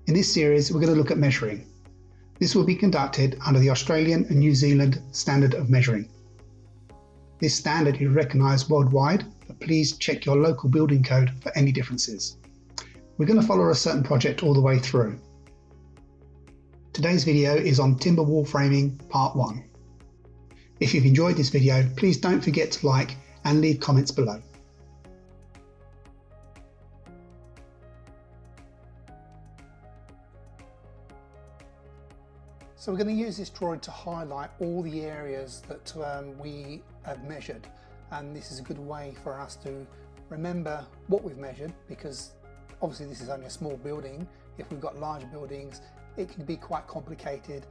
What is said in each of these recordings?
In this series, we're going to look at measuring. This will be conducted under the Australian and New Zealand Standard of Measuring. This standard is recognised worldwide, but please check your local building code for any differences. We're going to follow a certain project all the way through. Today's video is on timber wall framing part 1. If you've enjoyed this video, please don't forget to like and leave comments below. So we're going to use this drawing to highlight all the areas that we have measured, and this is a good way for us to remember what we've measured, because obviously this is only a small building. If we've got larger buildings, it can be quite complicated,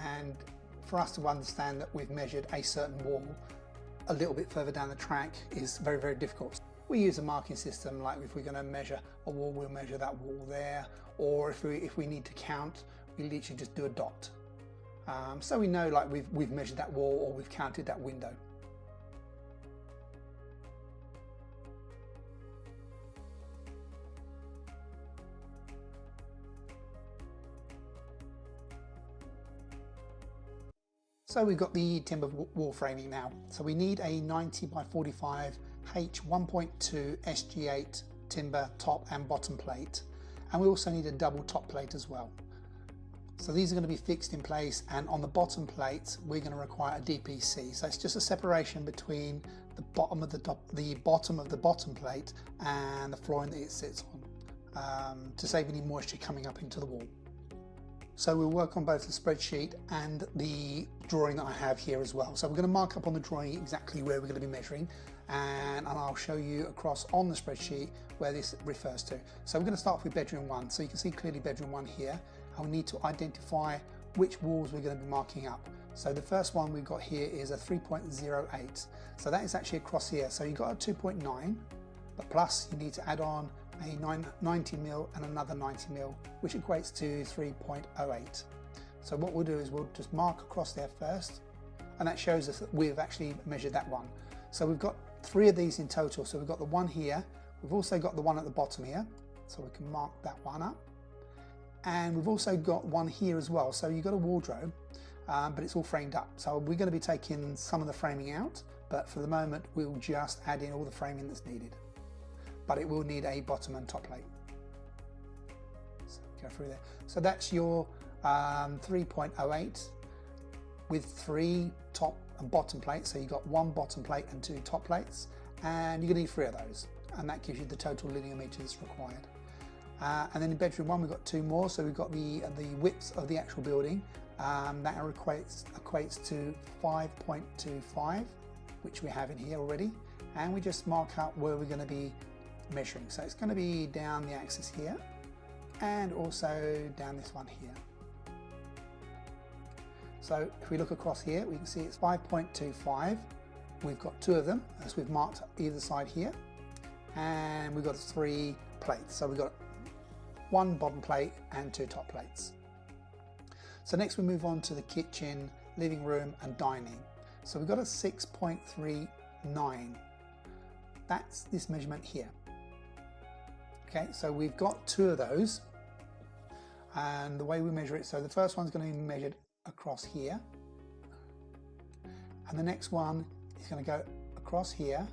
and for us to understand that we've measured a certain wall a little bit further down the track is very, very difficult. We use a marking system, like if we're going to measure a wall, we'll measure that wall there, or if we need to count, we literally just do a dot. So we know like we've measured that wall or we've counted that window. So we've got the timber wall framing now. So we need a 90 by 45 H 1.2 SG8 timber top and bottom plate. And we also need a double top plate as well. So these are going to be fixed in place, and on the bottom plate we're going to require a DPC. So it's just a separation between the bottom of the bottom plate and the flooring that it sits on, to save any moisture coming up into the wall. So we'll work on both the spreadsheet and the drawing that I have here as well. So we're going to mark up on the drawing exactly where we're going to be measuring, and I'll show you across on the spreadsheet where this refers to. So we're going to start with bedroom 1. So you can see clearly bedroom 1 here. And we need to identify which walls we're going to be marking up. So the first one we've got here is a 3.08. So that is actually across here. So you've got a 2.9, but plus you need to add on a 90mm and another 90mm, which equates to 3.08. So what we'll do is we'll just mark across there first, and that shows us that we've actually measured that one. So we've got 3 of these in total. So we've got the one here, we've also got the one at the bottom here, so we can mark that one up. And we've also got one here as well. So you've got a wardrobe, but it's all framed up. So we're going to be taking some of the framing out, but for the moment we'll just add in all the framing that's needed. But it will need a bottom and top plate. So go through there. So that's your 3.08 with 3 top and bottom plates. So you've got 1 bottom plate and 2 top plates, and you're going to need 3 of those, and that gives you the total linear meters required. And then in bedroom 1 we've got 2 more, so we've got the width of the actual building, that equates to 5.25, which we have in here already, and we just mark out where we're going to be measuring. So it's going to be down the axis here, and also down this one here. So if we look across here, we can see it's 5.25. We've got 2 of them, as we've marked either side here, and we've got 3 plates. So we've got 1 bottom plate and 2 top plates. So next we move on to the kitchen, living room and dining. So we've got a 6.39. That's this measurement here. Okay, so we've got 2 of those, and the way we measure it, so the first one's going to be measured across here, and the next one is going to go across here,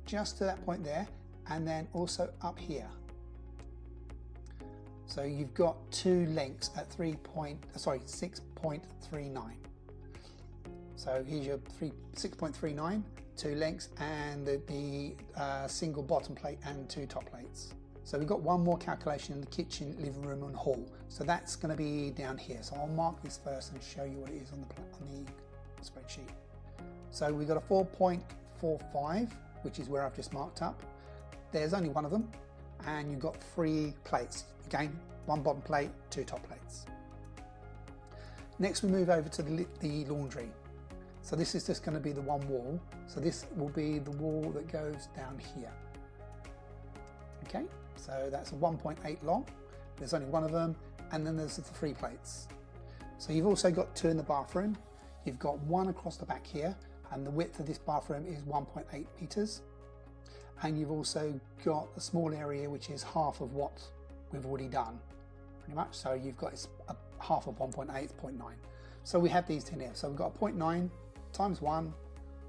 just to that point there, and then also up here. So you've got 2 lengths at 6.39. So here's your 6.39, 2 lengths, and the single bottom plate and 2 top plates. So we've got one more calculation in the kitchen, living room and hall. So that's going to be down here. So I'll mark this first and show you what it is on the spreadsheet. So we've got a 4.45, which is where I've just marked up. There's only 1 of them, and you've got 3 plates. Again, 1 bottom plate, 2 top plates. Next we move over to the laundry. So this is just going to be the one wall. So this will be the wall that goes down here. Okay, so that's a 1.8 long. There's only 1 of them, and then there's the 3 plates. So you've also got 2 in the bathroom. You've got 1 across the back here, and the width of this bathroom is 1.8 meters. and you've also got a small area which is half of what we've already done, pretty much. So you've got half of 1.8, 0.9. So we have these 10 here. So we've got a 0.9 times 1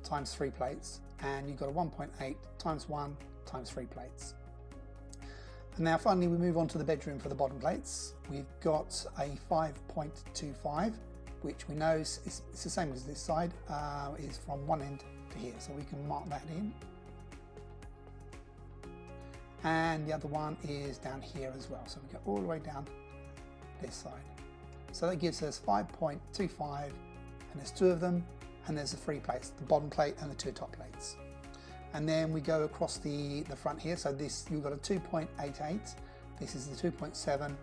times 3 plates, and you've got a 1.8 times 1 times 3 plates. And now finally we move on to the bedroom for the bottom plates. We've got a 5.25, which we know is the same as this side, is from one end to here, so we can mark that in. And the other one is down here as well, so we go all the way down this side. So that gives us 5.25, and there's 2 of them, and there's the 3 plates, the bottom plate and the 2 top plates. And then we go across the front here, so this, you've got a 2.88, this is the 2.7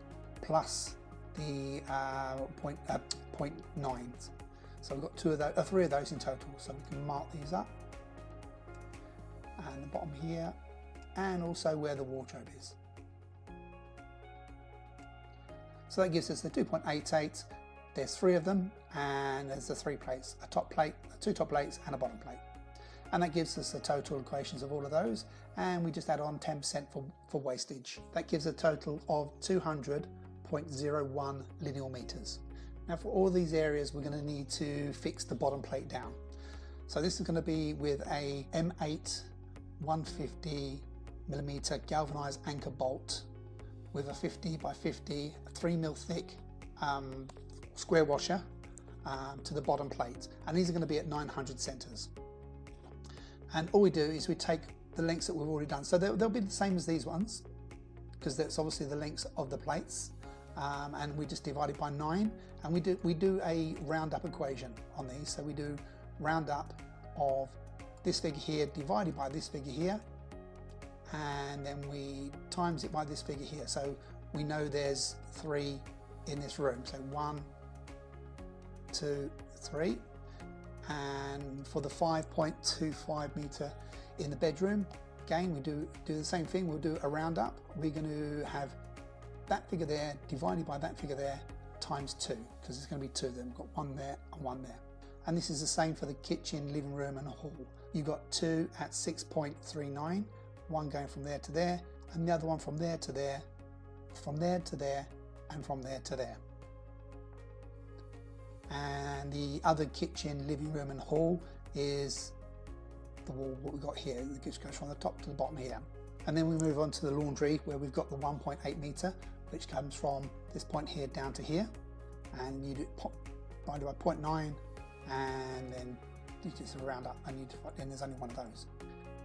plus the 0.9. So we've got 3 of those in total, so we can mark these up. And the bottom here, and also where the wardrobe is. So that gives us the 2.88, there's 3 of them, and there's the 3 plates, a top plate, 2 top plates and a bottom plate. And that gives us the total equations of all of those, and we just add on 10% for wastage. That gives a total of 200.01 linear meters. Now for all these areas we're going to need to fix the bottom plate down. So this is going to be with a M8 150mm galvanized anchor bolt with a 50 by 50 3mm thick square washer to the bottom plate, and these are going to be at 900 centers. And all we do is we take the lengths that we've already done, so they'll be the same as these ones because that's obviously the lengths of the plates, and we just divide it by 9, and we do a round up equation on these. So we do round up of this figure here divided by this figure here, and then we times it by this figure here. So we know there's 3 in this room, so 1, 2, 3. And for the 5.25 meter in the bedroom, again we do the same thing. We'll do a round up. We're going to have that figure there divided by that figure there times 2, because it's going to be 2 of them. We've got 1 there and 1 there. And this is the same for the kitchen, living room and hall. You've got 2 at 6.39, one going from there to there, and the other one from there to there, from there to there, and from there to there. And the other kitchen, living room and hall is the wall, what we've got here, it just goes from the top to the bottom here. And then we move on to the laundry, where we've got the 1.8 meter, which comes from this point here down to here, and you do divided by 0.9, and then you just round up, and then there's only one of those.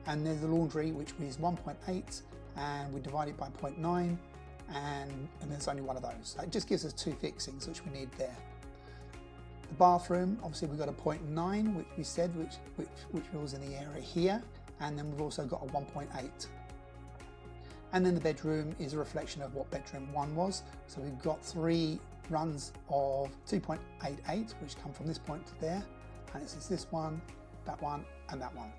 And there's the laundry, which is 1.8, and we divide it by 0.9, and there's only one of those. So it just gives us 2 fixings, which we need there. The bathroom, obviously we've got a 0.9, which we said, which was in the area here, and then we've also got a 1.8. And then the bedroom is a reflection of what bedroom 1 was. So we've got 3 runs of 2.88, which come from this point to there, and it's this one, that one, and that one.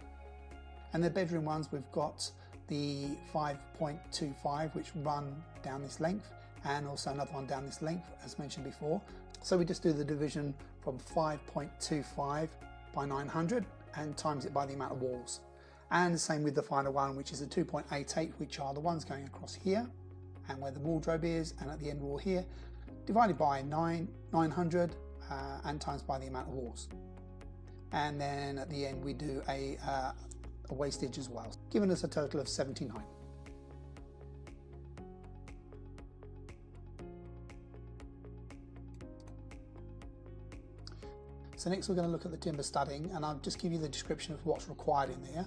And the bedroom ones, we've got the 5.25, which run down this length, and also another one down this length, as mentioned before. So we just do the division from 5.25 by 900 and times it by the amount of walls. And the same with the final one, which is a 2.88, which are the ones going across here and where the wardrobe is, and at the end wall here, divided by 900 and times by the amount of walls. And then at the end we do a wastage as well, giving us a total of 79. So next we're going to look at the timber studding, and I'll just give you the description of what's required in there.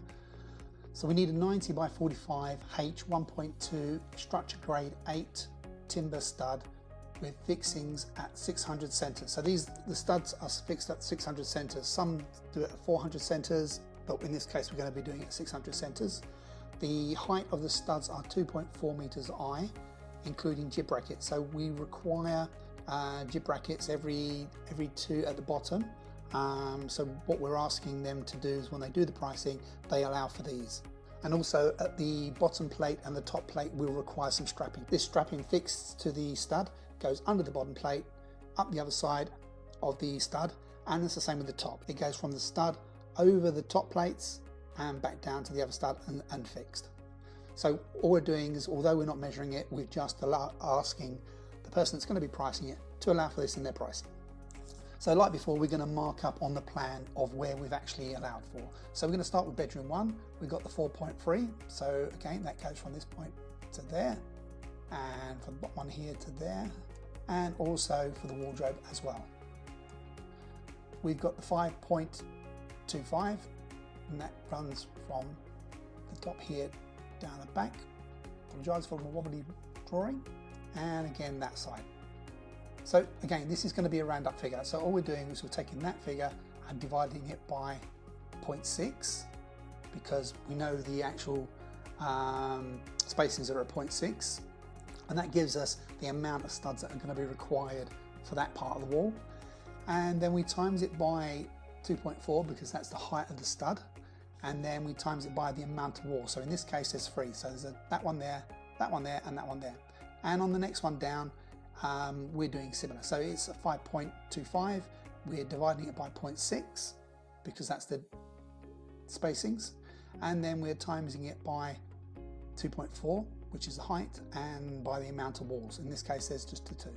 So we need a 90 by 45 H 1.2 structure grade 8 timber stud with fixings at 600 centers. So the studs are fixed at 600 centers. Some do it at 400 centers, but in this case we're going to be doing it at 600 centers. The height of the studs are 2.4 meters high, including jib brackets. So we require jib brackets every 2 at the bottom. So what we're asking them to do is when they do the pricing, they allow for these. And also at the bottom plate and the top plate will require some strapping. This strapping fixed to the stud goes under the bottom plate, up the other side of the stud, and it's the same with the top. It goes from the stud over the top plates and back down to the other stud and fixed. So all we're doing is, although we're not measuring it, we're just asking the person that's going to be pricing it to allow for this in their pricing. So like before, we're going to mark up on the plan of where we've actually allowed for. So we're going to start with bedroom 1. We've got the 4.3. So again, that goes from this point to there, and from the bottom one here to there, and also for the wardrobe as well. We've got the 5.25, and that runs from the top here down the back. Apologise for the wobbly drawing, and again that side. So again, this is going to be a round up figure. So all we're doing is we're taking that figure and dividing it by 0.6, because we know the actual spacings are at 0.6, and that gives us the amount of studs that are going to be required for that part of the wall. And then we times it by 2.4 because that's the height of the stud, and then we times it by the amount of wall. So in this case there's 3, so there's that one there, and that one there. And on the next one down, we're doing similar. So it's a 5.25, we're dividing it by 0.6 because that's the spacings, and then we're timesing it by 2.4, which is the height, and by the amount of walls. In this case there's just a 2.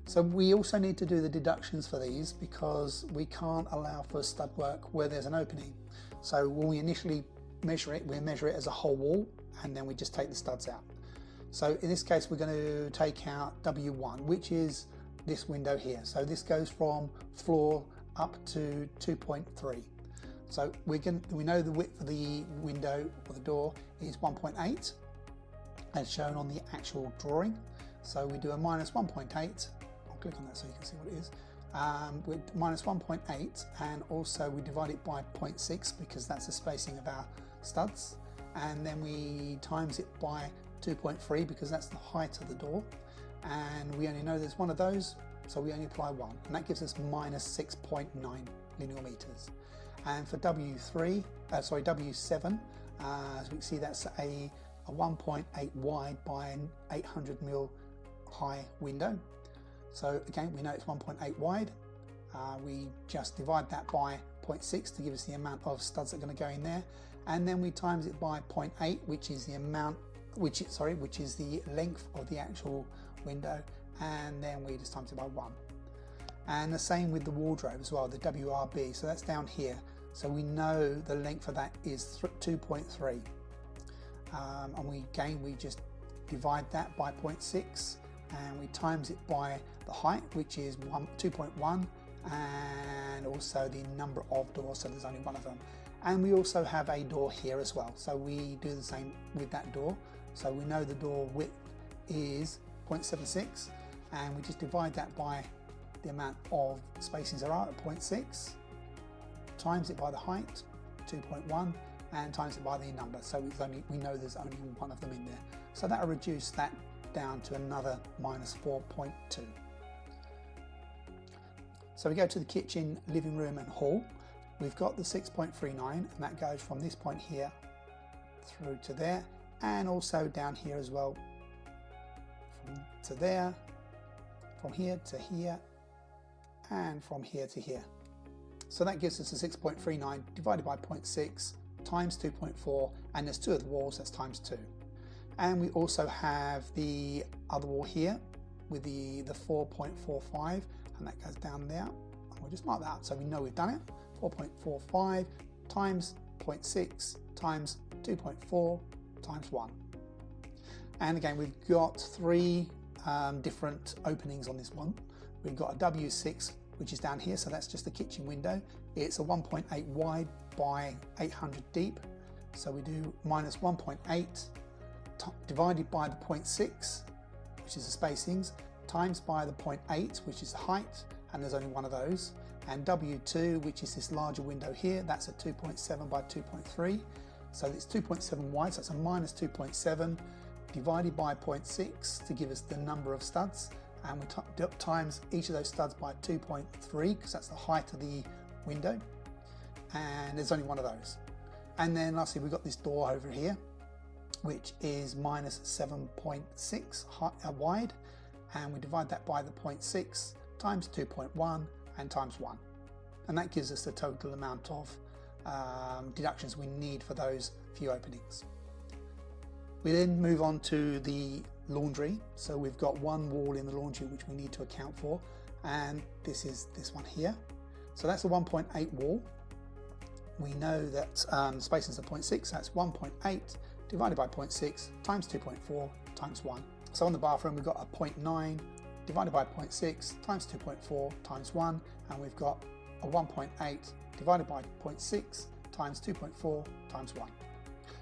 So we also need to do the deductions for these because we can't allow for stud work where there's an opening. So when we initially measure it, we measure it as a whole wall, and then we just take the studs out. So in this case, we're going to take out W1, which is this window here. So this goes from floor up to 2.3. So we know the width of the window or the door is 1.8, as shown on the actual drawing. So we do a minus 1.8. I'll click on that so you can see what it is. With minus 1.8, and also we divide it by 0.6 because that's the spacing of our studs, and then we times it by 2.3 because that's the height of the door, and we only know there's one of those, so we only apply 1, and that gives us minus 6.9 linear meters. And for W7, as we can see, that's a 1.8 wide by an 800 mil high window. So again, we know it's 1.8 wide. We just divide that by 0.6 to give us the amount of studs that are going to go in there, and then we times it by 0.8, which is the amount, which is the length of the actual window, and then we just times it by 1. And the same with the wardrobe as well, the WRB. So that's down here. So we know the length of that is 2.3, and we just divide that by 0.6, and we times it by the height, which is 2.1, and also the number of doors, so there's only one of them. And we also have a door here as well, so we do the same with that door. So we know the door width is 0.76, and we just divide that by the amount of spacings there are at 0.6, times it by the height, 2.1, and times it by the number. So we know there's only one of them in there. So that'll reduce that down to another minus 4.2. So we go to the kitchen, living room and hall. We've got the 6.39, and that goes from this point here through to there, and also down here as well, from to there, from here to here, and from here to here. So that gives us a 6.39 divided by 0.6 times 2.4, and there's 2 of the walls, that's times 2. And we also have the other wall here with the 4.45, and that goes down there. We'll just mark that up so we know we've done it. 4.45 times 0.6 times 2.4 times 1. And again, we've got 3 different openings on this one. We've got a W6, which is down here, so that's just the kitchen window. It's a 1.8 wide by 800 deep. So we do minus 1.8 divided by the 0.6, which is the spacings, times by the 0.8, which is the height, and there's only one of those. And W2, which is this larger window here, that's a 2.7 by 2.3. So it's 2.7 wide, so it's a minus 2.7 divided by 0.6 to give us the number of studs. And we times each of those studs by 2.3 because that's the height of the window. And there's only one of those. And then lastly, we've got this door over here, which is minus 7.6 wide. And we divide that by the 0.6 times 2.1 and times 1. And that gives us the total amount of deductions we need for those few openings. We then move on to the laundry. So we've got one wall in the laundry which we need to account for, and this is this one here. So that's a 1.8 wall. We know that spacing is a 0.6, so that's 1.8 divided by 0.6 times 2.4 times 1. So on the bathroom we've got a 0.9 divided by 0.6 times 2.4 times 1, and we've got a 1.8 divided by 0.6 times 2.4 times 1.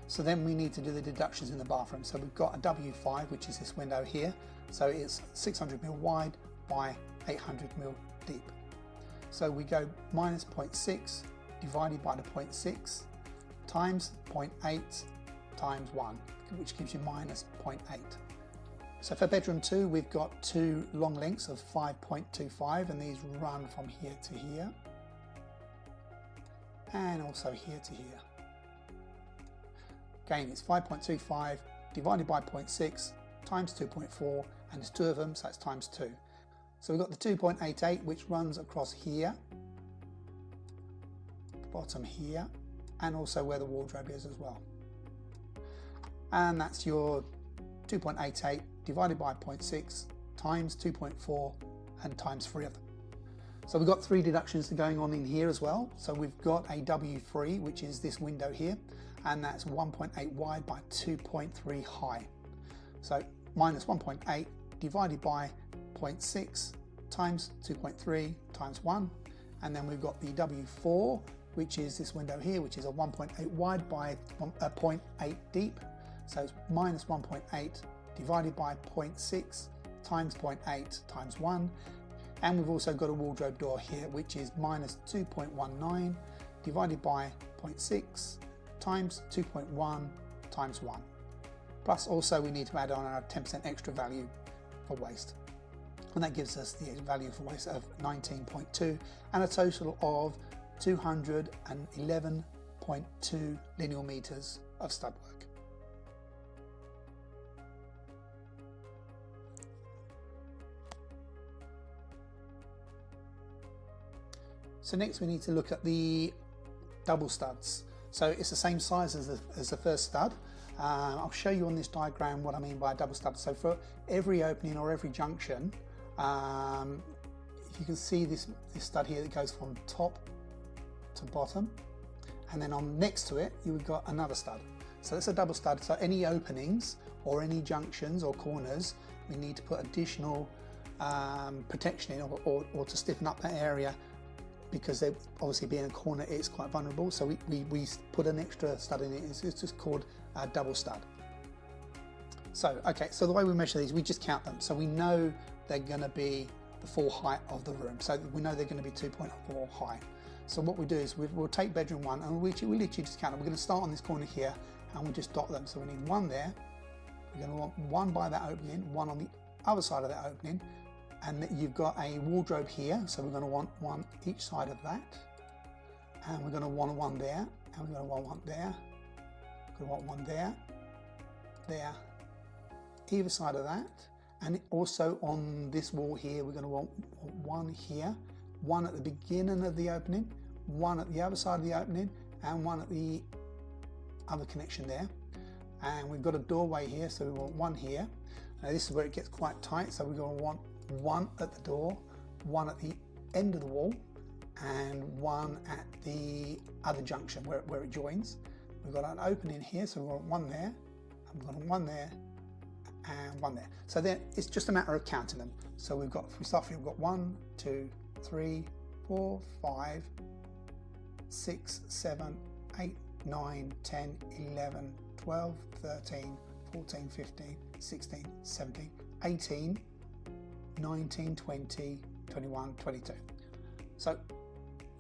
So then we need to do the deductions in the bathroom. So we've got a W5, which is this window here. So it's 600mm wide by 800mm deep. So we go minus 0.6 divided by the 0.6 times 0.8 times 1, which gives you minus 0.8. So for bedroom 2, we've got two long lengths of 5.25, and these run from here to here, and also here to here. Again, it's 5.25 divided by 0.6 times 2.4, and there's two of them, so that's times 2. So we've got the 2.88, which runs across here, the bottom here, and also where the wardrobe is as well. And that's your 2.88 divided by 0.6 times 2.4 and times 3 of them. So we've got 3 deductions going on in here as well. So we've got a W3, which is this window here, and that's 1.8 wide by 2.3 high. So minus 1.8 divided by 0.6 times 2.3 times 1. And then we've got the W4, which is this window here, which is a 1.8 wide by 0.8 deep. So it's minus 1.8 divided by 0.6 times 0.8 times 1. And we've also got a wardrobe door here, which is minus 2.19 divided by 0.6 times 2.1 times 1. Plus also we need to add on our 10% extra value for waste. And that gives us the value for waste of 19.2 and a total of 211.2 linear meters of stud work. So next we need to look at the double studs. So it's the same size as the first stud. I'll show you on this diagram what I mean by a double stud. So for every opening or every junction, you can see this stud here that goes from top to bottom, and then on next to it you've got another stud. So it's a double stud. So any openings or any junctions or corners, we need to put additional protection in or to stiffen up that area, because they obviously being a corner, it's quite vulnerable. So we put an extra stud in it. It's just called a double stud. So okay, so the way we measure these, we just count them. So we know they're going to be the full height of the room. So we know they're going to be 2.4 high. So what we do is we'll take bedroom 1 and we literally just count them. We're going to start on this corner here and we'll just dot them. So we need 1 there. We're going to want 1 by that opening, 1 on the other side of that opening. And you've got a wardrobe here, so we're going to want 1 each side of that, and we're going to want 1 there, and we're going to want 1 there, we're going to want 1 there, there, either side of that. And also on this wall here, we're going to want 1 here, 1 at the beginning of the opening, 1 at the other side of the opening, and 1 at the other connection there. And we've got a doorway here, so we want 1 here. Now this is where it gets quite tight, so we're going to want 1 at the door, 1 at the end of the wall, and 1 at the other junction where it joins. We've got an opening here, so we want 1 there, and we've got 1 there, and 1 there. So then it's just a matter of counting them. So we've got, if we start here, we've got 1, 2, 3, 4, 5, 6, 7, 8, 9, 10, 11, 12, 13, 14, 15, 16, 17, 18, 19, 20, 21, 22. So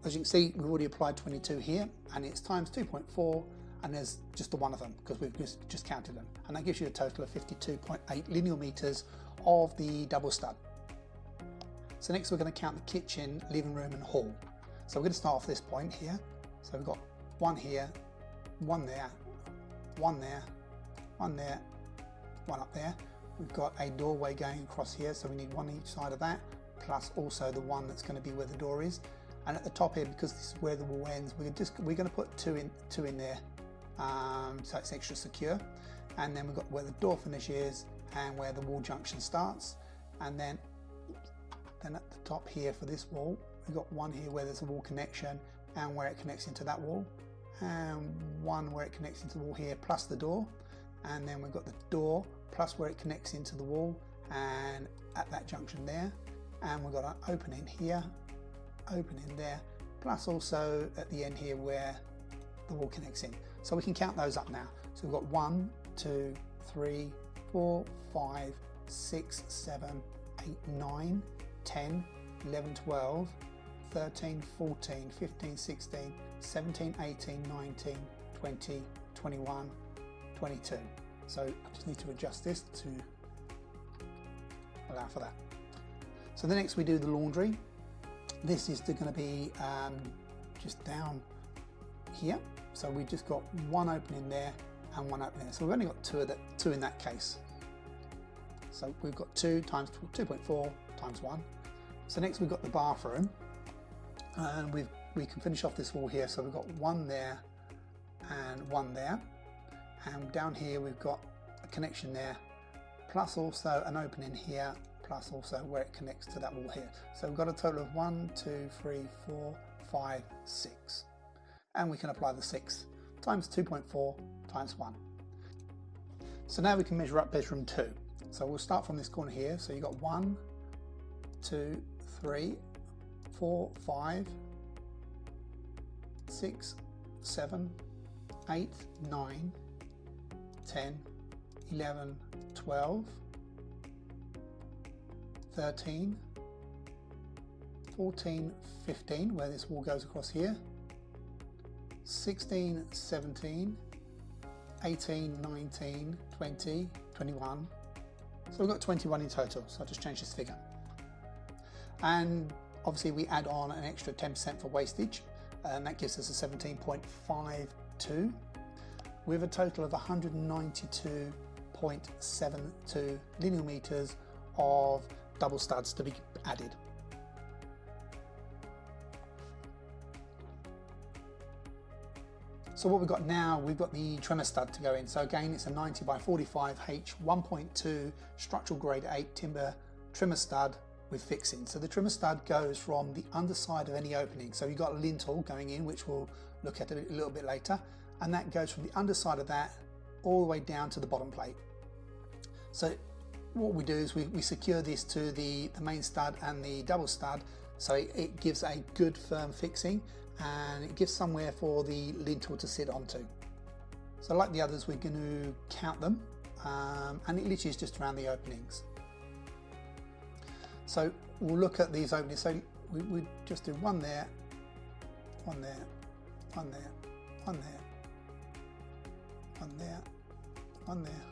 as you can see, we've already applied 22 here, and it's times 2.4, and there's just the one of them because we've just counted them, and that gives you a total of 52.8 linear meters of the double stud. So next we're going to count the kitchen, living room and hall. So we're going to start off this point here. So we've got 1 here, 1 there, 1 there, 1 there, 1 up there. We've got a doorway going across here, so we need 1 each side of that, plus also the one that's going to be where the door is. And at the top here, because this is where the wall ends, we're going to put two in there, so it's extra secure. And then we've got where the door finish is and where the wall junction starts. And then at the top here for this wall, we've got one here where there's a wall connection and where it connects into that wall, and one where it connects into the wall here plus the door. And then we've got the door plus where it connects into the wall and at that junction there. And we've got an opening here, opening there, plus also at the end here where the wall connects in. So we can count those up now. So we've got 1, 2, 3, 4, 5, 6, 7, 8, 9, 10, 11, 12, 13, 14, 15, 16, 17, 18, 19, 20, 21, 22. So I just need to adjust this to allow for that. So the next we do the laundry. This is going to be just down here. So we've just got one opening there and one opening there. So we've only got two in that case. So we've got 2 times 2.4 times 1. So next we've got the bathroom, and we can finish off this wall here. So we've got one there and one there, and down here we've got a connection there, plus also an opening here, plus also where it connects to that wall here. So we've got a total of 1, 2, 3, 4, 5, 6. And we can apply the 6 times 2.4 times 1. So now we can measure up bedroom 2. So we'll start from this corner here. So you've got 1, 2, 3, 4, 5, 6, 7, 8, 9, 10, 11, 12, 13, 14, 15, where this wall goes across here, 16, 17, 18, 19, 20, 21. So we've got 21 in total, so I'll just change this figure. And obviously we add on an extra 10% for wastage, and that gives us a 17.52 with a total of 192.72 linear meters of double studs to be added. So what we've got now, we've got the trimmer stud to go in. So again, it's a 90 by 45 H 1.2 structural grade 8 timber trimmer stud with fixing. So the trimmer stud goes from the underside of any opening. So you've got a lintel going in, which we'll look at a little bit later. And that goes from the underside of that all the way down to the bottom plate. So what we do is we secure this to the main stud and the double stud, so it gives a good firm fixing, and it gives somewhere for the lintel to sit onto. So like the others, we're going to count them, and it literally is just around the openings. So we'll look at these openings. So we just do one there, one there, one there, one there, one there, one there,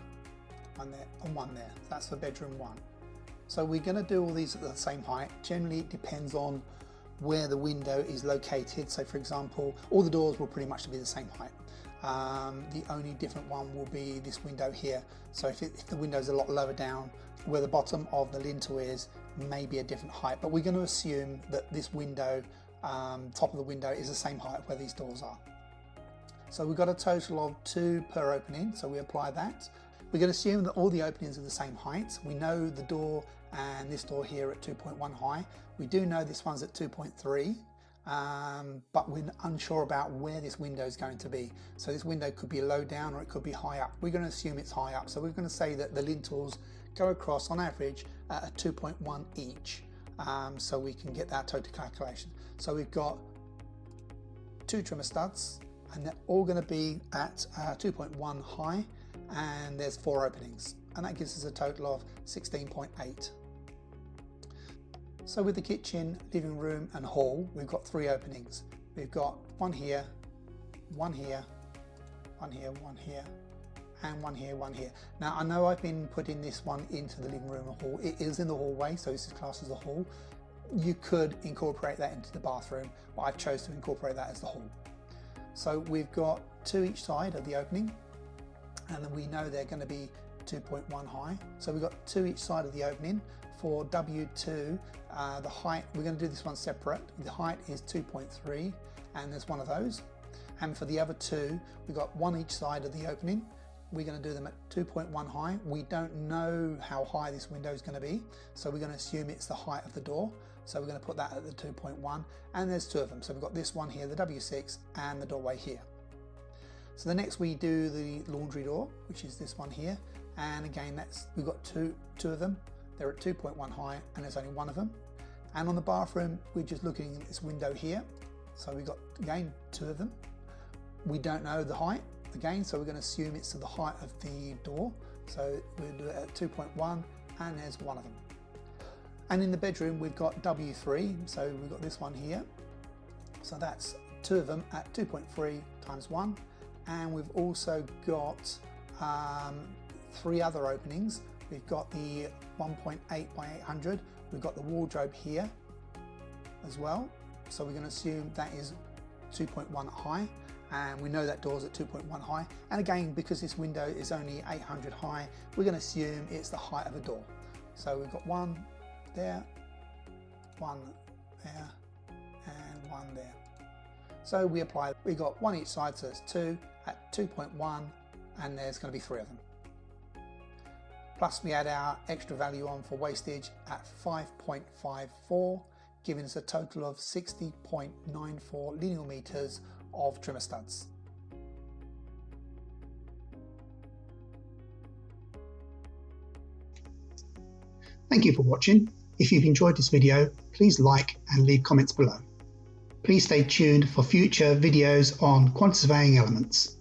one there, and one there. That's for bedroom 1. So we're going to do all these at the same height. Generally it depends on where the window is located. So for example, all the doors will pretty much be the same height. The only different one will be this window here. So if the window is a lot lower down, where the bottom of the lintel is, may be a different height. But we're going to assume that this window, top of the window, is the same height where these doors are. So we've got a total of 2 per opening, so we apply that. We're going to assume that all the openings are the same height. We know the door and this door here at 2.1 high. We do know this one's at 2.3, but we're unsure about where this window is going to be. So this window could be low down or it could be high up. We're going to assume it's high up. So we're going to say that the lintels go across on average at a 2.1 each. So we can get that total calculation. So we've got 2 trimmer studs, and they're all going to be at 2.1 high, and there's 4 openings, and that gives us a total of 16.8. So with the kitchen, living room and hall, we've got 3 openings. We've got one here, one here, one here, one here, and one here, one here. Now I know I've been putting this one into the living room and hall. It is in the hallway, so this is classed as a hall. You could incorporate that into the bathroom, but I've chosen to incorporate that as the hall. So we've got 2 each side of the opening, and then we know they're going to be 2.1 high. So we've got 2 each side of the opening. For W2, the height, we're going to do this one separate. The height is 2.3, and there's one of those. And for the other 2, we've got 1 each side of the opening. We're going to do them at 2.1 high. We don't know how high this window is going to be, so we're going to assume it's the height of the door. So we're going to put that at the 2.1, and there's 2 of them. So we've got this one here, the W6, and the doorway here. So the next we do the laundry door, which is this one here. And again, we've got two of them. They're at 2.1 high, and there's only 1 of them. And on the bathroom, we're just looking at this window here. So we've got, again, 2 of them. We don't know the height, again, so we're going to assume it's to the height of the door. So we'll do it at 2.1, and there's 1 of them. And in the bedroom, we've got W3, so we've got this one here. So that's 2 of them at 2.3 times 1. And we've also got 3 other openings. We've got the 1.8 by 800. We've got the wardrobe here as well. So we're going to assume that is 2.1 high. And we know that door's at 2.1 high. And again, because this window is only 800 high, we're going to assume it's the height of a door. So we've got 1 there, 1 there, and 1 there. So we apply, we got 1 each side, so it's 2 at 2.1, and there's going to be 3 of them. Plus we add our extra value on for wastage at 5.54, giving us a total of 60.94 linear meters of trimmer studs. Thank you for watching. If you've enjoyed this video, please like and leave comments below. Please stay tuned for future videos on quantity surveying elements.